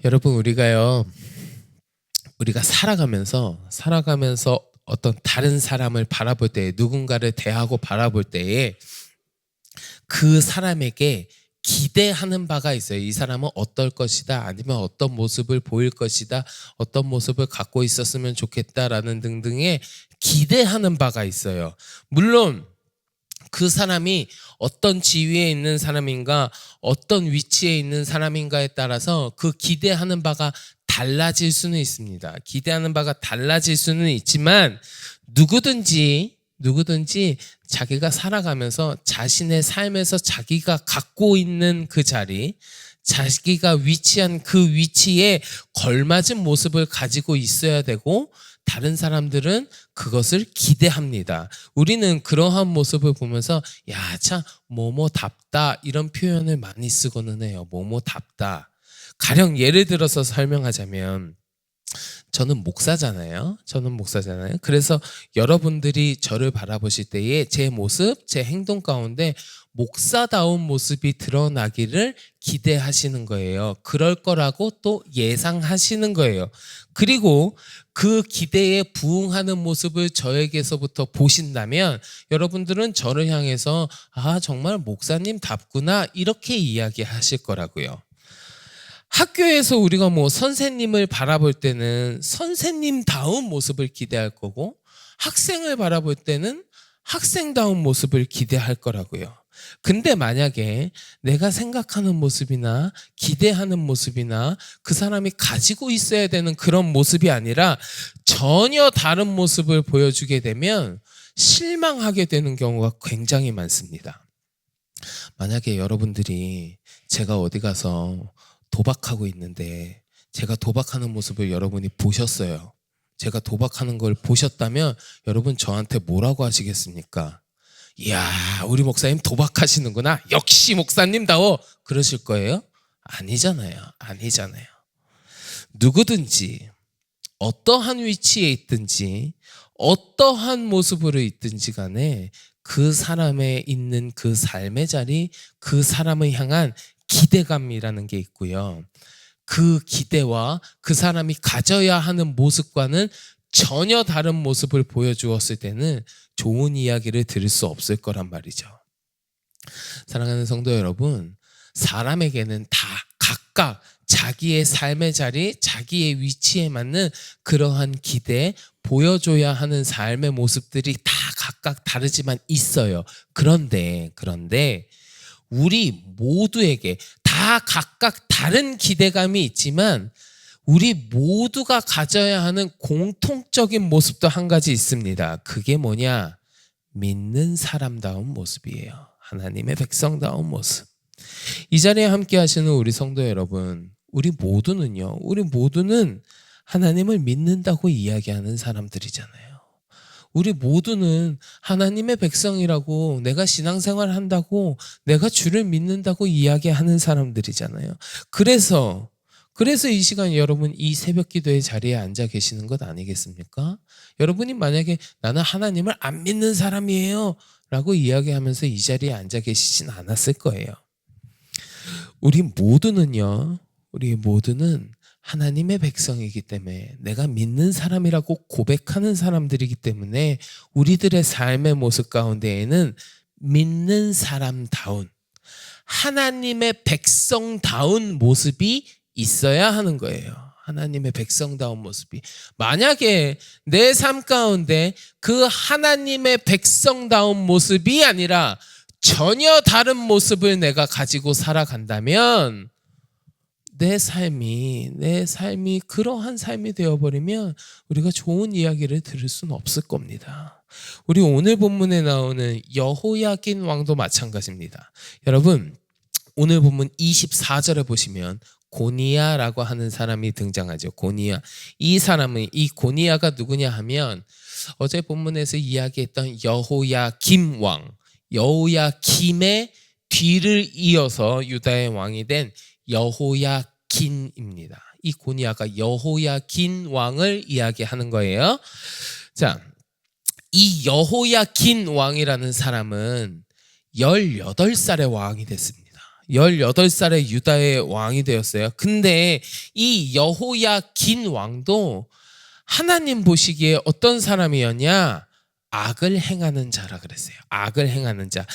여러분 우리가 살아가면서 어떤 다른 사람을 바라볼 때, 누군가를 대하고 바라볼 때에 그 사람에게 기대하는 바가 있어요. 이 사람은 어떨 것이다, 아니면 어떤 모습을 보일 것이다, 어떤 모습을 갖고 있었으면 좋겠다라는 등등의 기대하는 바가 있어요. 물론 그 사람이 어떤 지위에 있는 사람인가, 어떤 위치에 있는 사람인가에 따라서 그 기대하는 바가 달라질 수는 있습니다. 기대하는 바가 달라질 수는 있지만 누구든지 자기가 살아가면서 자신의 삶에서 자기가 갖고 있는 그 자리, 자기가 위치한 그 위치에 걸맞은 모습을 가지고 있어야 되고, 다른 사람들은 그것을 기대합니다. 우리는 그러한 모습을 보면서 야, 참 뭐뭐답다 이런 표현을 많이 쓰고는 해요. 뭐뭐답다. 가령 예를 들어서 설명하자면 저는 목사잖아요. 그래서 여러분들이 저를 바라보실 때에 제 모습, 제 행동 가운데 목사다운 모습이 드러나기를 기대하시는 거예요. 그럴 거라고 또 예상하시는 거예요. 그리고 그 기대에 부응하는 모습을 저에게서부터 보신다면 여러분들은 저를 향해서 아, 정말 목사님답구나 이렇게 이야기하실 거라고요. 학교에서 우리가 선생님을 바라볼 때는 선생님다운 모습을 기대할 거고, 학생을 바라볼 때는 학생다운 모습을 기대할 거라고요. 근데 만약에 내가 생각하는 모습이나 기대하는 모습이나 그 사람이 가지고 있어야 되는 그런 모습이 아니라 전혀 다른 모습을 보여주게 되면 실망하게 되는 경우가 굉장히 많습니다. 만약에 여러분들이 제가 어디 가서 도박하고 있는데 제가 도박하는 모습을 여러분이 보셨어요. 제가 도박하는 걸 보셨다면 여러분 저한테 뭐라고 하시겠습니까? 이야, 우리 목사님 도박하시는구나. 역시 목사님다워. 그러실 거예요? 아니잖아요. 누구든지 어떠한 위치에 있든지 어떠한 모습으로 있든지 간에 그 사람의 있는 그 삶의 자리, 그 사람을 향한 기대감이라는 게 있고요. 그 기대와 그 사람이 가져야 하는 모습과는 전혀 다른 모습을 보여주었을 때는 좋은 이야기를 들을 수 없을 거란 말이죠. 사랑하는 성도 여러분, 사람에게는 다 각각 자기의 삶의 자리, 자기의 위치에 맞는 그러한 기대, 보여줘야 하는 삶의 모습들이 다 각각 다르지만 있어요. 그런데 우리 모두에게 다 각각 다른 기대감이 있지만 우리 모두가 가져야 하는 공통적인 모습도 한 가지 있습니다. 그게 뭐냐? 믿는 사람다운 모습이에요. 하나님의 백성다운 모습. 이 자리에 함께 하시는 우리 성도 여러분, 우리 모두는 하나님을 믿는다고 이야기하는 사람들이잖아요. 우리 모두는 하나님의 백성이라고, 내가 신앙생활 한다고, 내가 주를 믿는다고 이야기하는 사람들이잖아요. 그래서 이 시간 여러분 이 새벽 기도의 자리에 앉아 계시는 것 아니겠습니까? 여러분이 만약에 나는 하나님을 안 믿는 사람이에요 라고 이야기하면서 이 자리에 앉아 계시진 않았을 거예요. 우리 모두는 하나님의 백성이기 때문에, 내가 믿는 사람이라고 고백하는 사람들이기 때문에 우리들의 삶의 모습 가운데에는 믿는 사람다운, 하나님의 백성다운 모습이 있어야 하는 거예요. 하나님의 백성다운 모습이. 만약에 내 삶 가운데 그 하나님의 백성다운 모습이 아니라 전혀 다른 모습을 내가 가지고 살아간다면 내 삶이 그러한 삶이 되어버리면 우리가 좋은 이야기를 들을 수는 없을 겁니다. 우리 오늘 본문에 나오는 여호야긴 왕도 마찬가지입니다. 여러분, 오늘 본문 24절에 보시면 고니야라고 하는 사람이 등장하죠. 고니야. 이 고니야가 누구냐 하면 어제 본문에서 이야기했던 여호야김 왕, 여호야김의 뒤를 이어서 유다의 왕이 된 여호야긴입니다. 이 고니야가 여호야긴 왕을 이야기하는 거예요. 자, 이 여호야긴 왕이라는 사람은 18살의 왕이 됐습니다. 18살의 유다의 왕이 되었어요. 근데 이 여호야긴 왕도 하나님 보시기에 어떤 사람이었냐? 악을 행하는 자라 그랬어요. 악을 행하는 자.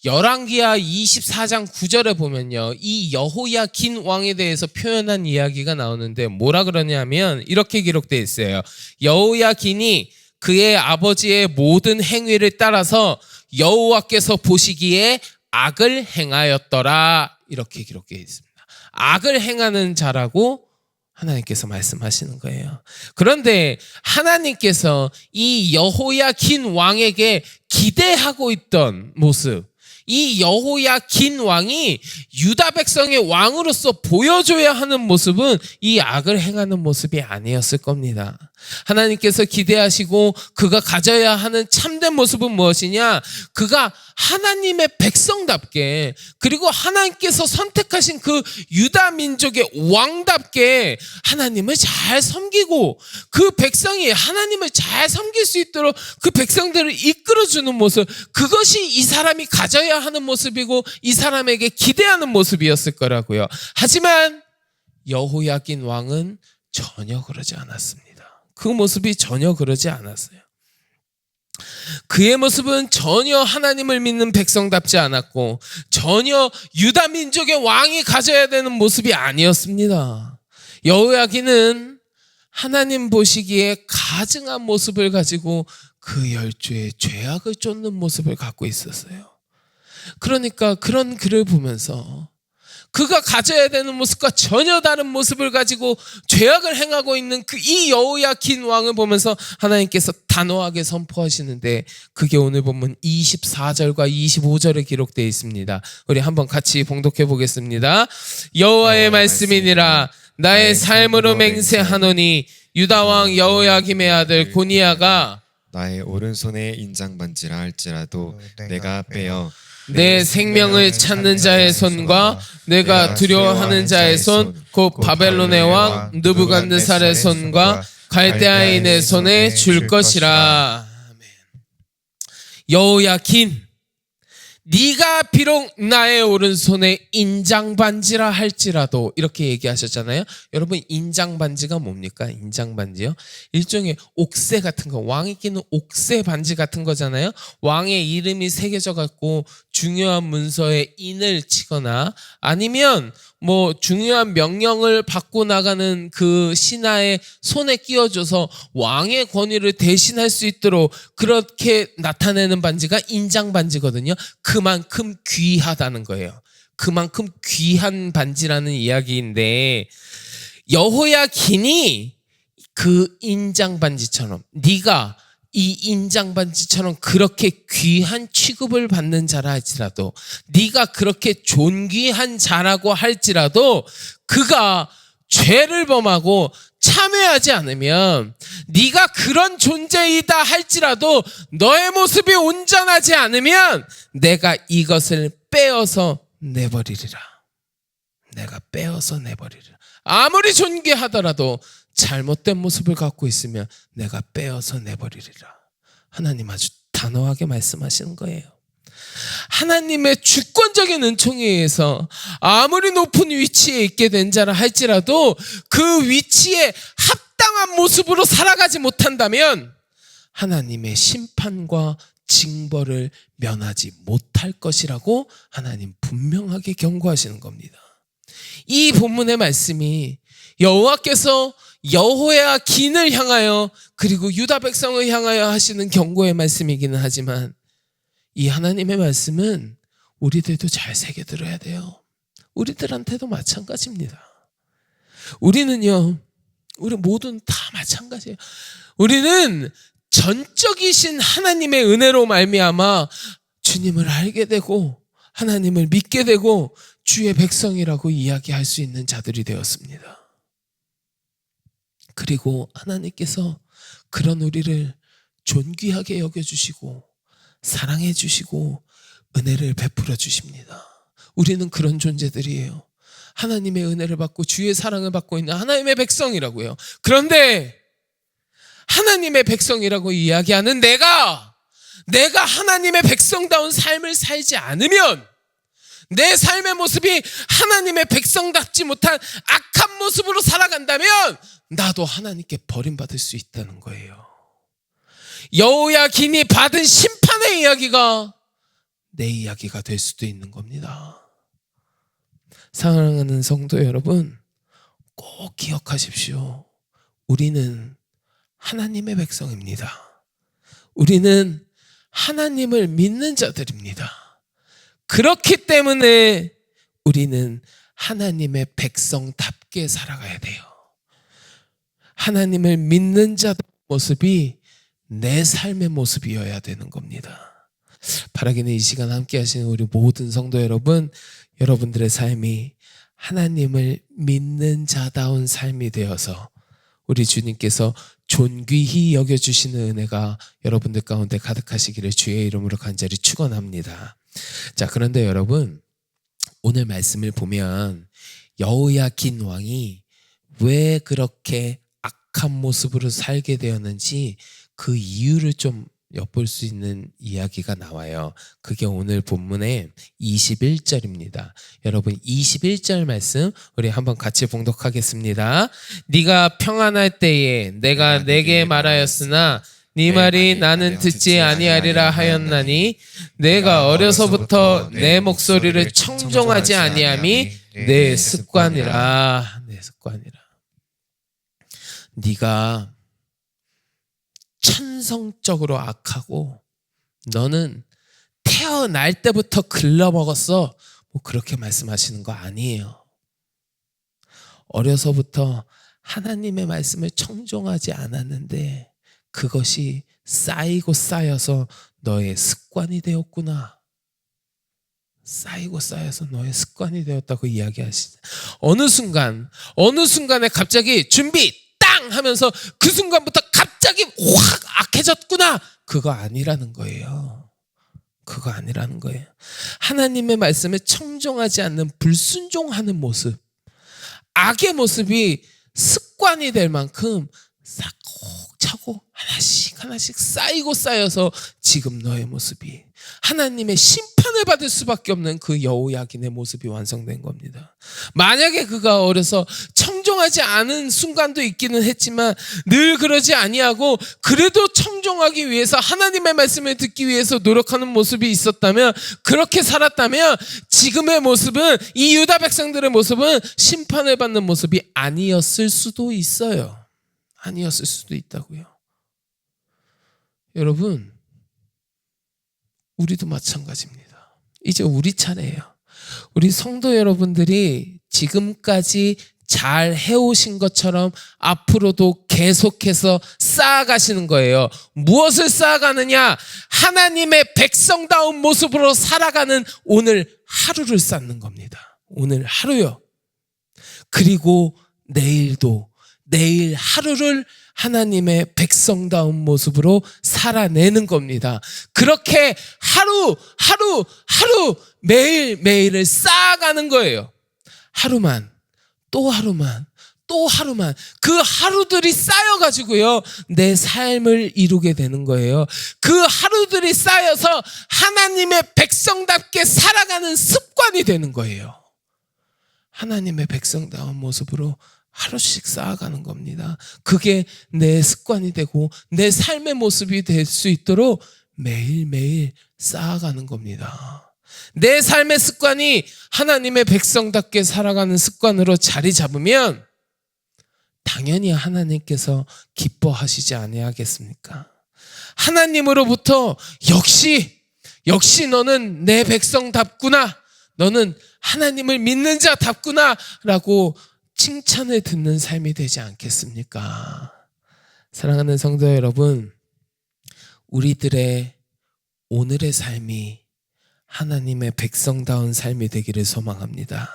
열왕기하 24장 9절에 보면요, 이 여호야긴 왕에 대해서 표현한 이야기가 나오는데 뭐라 그러냐면 이렇게 기록되어 있어요. 여호야긴이 그의 아버지의 모든 행위를 따라서 여호와께서 보시기에 악을 행하였더라, 이렇게 기록되어 있습니다. 악을 행하는 자라고 하나님께서 말씀하시는 거예요. 그런데 하나님께서 이 여호야긴 왕에게 기대하고 있던 모습, 이 여호야긴 왕이 유다 백성의 왕으로서 보여줘야 하는 모습은 이 악을 행하는 모습이 아니었을 겁니다. 하나님께서 기대하시고 그가 가져야 하는 참된 모습은 무엇이냐? 그가 하나님의 백성답게, 그리고 하나님께서 선택하신 그 유다 민족의 왕답게 하나님을 잘 섬기고 그 백성이 하나님을 잘 섬길 수 있도록 그 백성들을 이끌어주는 모습, 그것이 이 사람이 가져야 하는 모습이고 이 사람에게 기대하는 모습이었을 거라고요. 하지만 여호야긴 왕은 전혀 그러지 않았습니다. 그 모습이 전혀 그러지 않았어요. 그의 모습은 전혀 하나님을 믿는 백성답지 않았고 전혀 유다 민족의 왕이 가져야 되는 모습이 아니었습니다. 여호야긴은 하나님 보시기에 가증한 모습을 가지고 그 열조의 죄악을 쫓는 모습을 갖고 있었어요. 그러니까 그런 그를 보면서 그가 가져야 되는 모습과 전혀 다른 모습을 가지고 죄악을 행하고 있는 그 이 여호야긴 왕을 보면서 하나님께서 단호하게 선포하시는데, 그게 오늘 보면 24절과 25절에 기록되어 있습니다. 우리 한번 같이 봉독해 보겠습니다. 여호와의 말씀이니라. 나의 삶으로 맹세하노니 유다 왕 여호야김의 아들 고니야가 나의 오른손에 인장반지라 할지라도 내가 빼어 내 생명을 찾는 자의 손과 내가 두려워하는 자의 손, 곧 바벨론의 왕 느부갓네살의 손과 갈대아인의 손에 줄 것이라. 아멘. 여호야긴, 네가 비록 나의 오른손에 인장반지라 할지라도, 이렇게 얘기하셨잖아요. 여러분, 인장반지가 뭡니까? 인장반지요? 일종의 옥새 같은 거, 왕이 끼는 옥새 반지 같은 거잖아요. 왕의 이름이 새겨져 갖고 중요한 문서에 인을 치거나 아니면 뭐 중요한 명령을 받고 나가는 그 신하의 손에 끼워줘서 왕의 권위를 대신할 수 있도록 그렇게 나타내는 반지가 인장반지거든요. 그만큼 귀하다는 거예요. 그만큼 귀한 반지라는 이야기인데, 여호야긴이 그 인장반지처럼, 네가 이 인장반지처럼 그렇게 귀한 취급을 받는 자라 할지라도, 네가 그렇게 존귀한 자라고 할지라도 그가 죄를 범하고 참회하지 않으면, 네가 그런 존재이다 할지라도 너의 모습이 온전하지 않으면 내가 이것을 빼어서 내버리리라. 내가 빼어서 내버리리라. 아무리 존귀하더라도 잘못된 모습을 갖고 있으면 내가 빼어서 내버리리라. 하나님 아주 단호하게 말씀하시는 거예요. 하나님의 주권적인 은총에 의해서 아무리 높은 위치에 있게 된 자라 할지라도 그 위치에 합당한 모습으로 살아가지 못한다면 하나님의 심판과 징벌을 면하지 못할 것이라고 하나님 분명하게 경고하시는 겁니다. 이 본문의 말씀이 여호와께서 여호야긴을 향하여 그리고 유다 백성을 향하여 하시는 경고의 말씀이기는 하지만, 이 하나님의 말씀은 우리들도 잘 새겨들어야 돼요. 우리들한테도 마찬가지입니다. 우리는요, 우리 모두는 다 마찬가지예요. 우리는 전적이신 하나님의 은혜로 말미암아 주님을 알게 되고 하나님을 믿게 되고 주의 백성이라고 이야기할 수 있는 자들이 되었습니다. 그리고 하나님께서 그런 우리를 존귀하게 여겨주시고 사랑해 주시고 은혜를 베풀어 주십니다. 우리는 그런 존재들이에요. 하나님의 은혜를 받고 주의 사랑을 받고 있는 하나님의 백성이라고요. 그런데 하나님의 백성이라고 이야기하는 내가 하나님의 백성다운 삶을 살지 않으면, 내 삶의 모습이 하나님의 백성답지 못한 악한 모습으로 살아간다면 나도 하나님께 버림받을 수 있다는 거예요. 여호야긴이 받은 심판의 이야기가 내 이야기가 될 수도 있는 겁니다. 사랑하는 성도 여러분, 꼭 기억하십시오. 우리는 하나님의 백성입니다. 우리는 하나님을 믿는 자들입니다. 그렇기 때문에 우리는 하나님의 백성답게 살아가야 돼요. 하나님을 믿는 자의 모습이 내 삶의 모습이어야 되는 겁니다. 바라기는 이 시간 함께 하시는 우리 모든 성도 여러분, 여러분들의 삶이 하나님을 믿는 자다운 삶이 되어서 우리 주님께서 존귀히 여겨주시는 은혜가 여러분들 가운데 가득하시기를 주의 이름으로 간절히 축원합니다. 자, 그런데 여러분, 오늘 말씀을 보면 여호야긴 왕이 왜 그렇게 악한 모습으로 살게 되었는지 그 이유를 좀 엿볼 수 있는 이야기가 나와요. 그게 오늘 본문의 21절입니다. 여러분, 21절 말씀 우리 한번 같이 봉독하겠습니다. 네가 평안할 때에 내가 내게 말하였으나 네 말이 나는 듣지 아니하리라 하였나니 내가 어려서부터 내 목소리를 청종하지 아니함이 내 습관이라. 내 습관이라. 네가 천성적으로 악하고 너는 태어날 때부터 글러먹었어, 뭐 그렇게 말씀하시는 거 아니에요. 어려서부터 하나님의 말씀을 청종하지 않았는데 그것이 쌓이고 쌓여서 너의 습관이 되었구나. 쌓이고 쌓여서 너의 습관이 되었다고 이야기하시죠. 어느 순간에 갑자기 준비 땅 하면서 그 순간부터 갑자기 확 악해졌구나. 그거 아니라는 거예요. 그거 아니라는 거예요. 하나님의 말씀에 청종하지 않는 불순종하는 모습, 악의 모습이 습관이 될 만큼 차곡차곡 하나씩 쌓이고 쌓여서 지금 너의 모습이 하나님의 심판을 받을 수밖에 없는 그 여호야긴의 모습이 완성된 겁니다. 만약에 그가 어려서 청종하지 않은 순간도 있기는 했지만 늘 그러지 아니하고 그래도 청종하기 위해서 하나님의 말씀을 듣기 위해서 노력하는 모습이 있었다면, 그렇게 살았다면 지금의 모습은, 이 유다 백성들의 모습은 심판을 받는 모습이 아니었을 수도 있어요. 아니었을 수도 있다고요. 여러분, 우리도 마찬가지입니다. 이제 우리 차례예요. 우리 성도 여러분들이 지금까지 잘 해오신 것처럼 앞으로도 계속해서 쌓아가시는 거예요. 무엇을 쌓아가느냐? 하나님의 백성다운 모습으로 살아가는 오늘 하루를 쌓는 겁니다. 오늘 하루요. 그리고 내일도, 내일 하루를 하나님의 백성다운 모습으로 살아내는 겁니다. 그렇게 하루 매일매일을 쌓아가는 거예요. 하루만, 또 하루만, 또 하루만, 그 하루들이 쌓여가지고요 내 삶을 이루게 되는 거예요. 그 하루들이 쌓여서 하나님의 백성답게 살아가는 습관이 되는 거예요. 하나님의 백성다운 모습으로 하루씩 쌓아가는 겁니다. 그게 내 습관이 되고 내 삶의 모습이 될 수 있도록 매일매일 쌓아가는 겁니다. 내 삶의 습관이 하나님의 백성답게 살아가는 습관으로 자리 잡으면 당연히 하나님께서 기뻐하시지 아니하겠습니까? 하나님으로부터 역시 너는 내 백성답구나, 너는 하나님을 믿는 자답구나 라고 칭찬을 듣는 삶이 되지 않겠습니까? 사랑하는 성도 여러분, 우리들의 오늘의 삶이 하나님의 백성다운 삶이 되기를 소망합니다.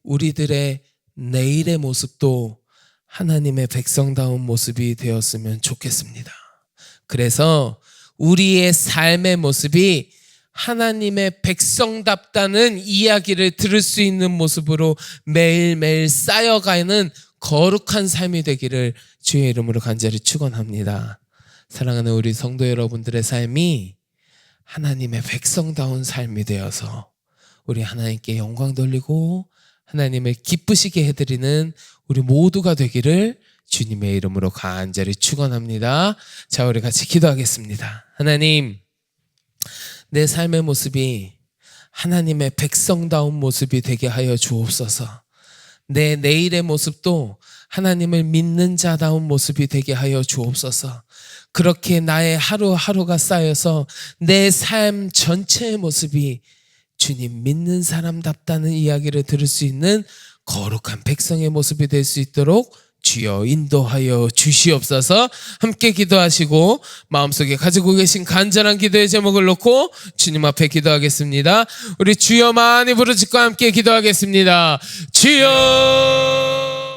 우리들의 내일의 모습도 하나님의 백성다운 모습이 되었으면 좋겠습니다. 그래서 우리의 삶의 모습이 하나님의 백성답다는 이야기를 들을 수 있는 모습으로 매일매일 쌓여가는 거룩한 삶이 되기를 주의 이름으로 간절히 축원합니다. 사랑하는 우리 성도 여러분들의 삶이 하나님의 백성다운 삶이 되어서 우리 하나님께 영광 돌리고 하나님을 기쁘시게 해드리는 우리 모두가 되기를 주님의 이름으로 간절히 축원합니다. 자, 우리 같이 기도하겠습니다. 하나님, 내 삶의 모습이 하나님의 백성다운 모습이 되게 하여 주옵소서. 내 내일의 모습도 하나님을 믿는 자다운 모습이 되게 하여 주옵소서. 그렇게 나의 하루하루가 쌓여서 내 삶 전체의 모습이 주님 믿는 사람답다는 이야기를 들을 수 있는 거룩한 백성의 모습이 될 수 있도록 주여 인도하여 주시옵소서. 함께 기도하시고 마음속에 가지고 계신 간절한 기도의 제목을 놓고 주님 앞에 기도하겠습니다. 우리 주여 많이 부르짖고 함께 기도하겠습니다. 주여.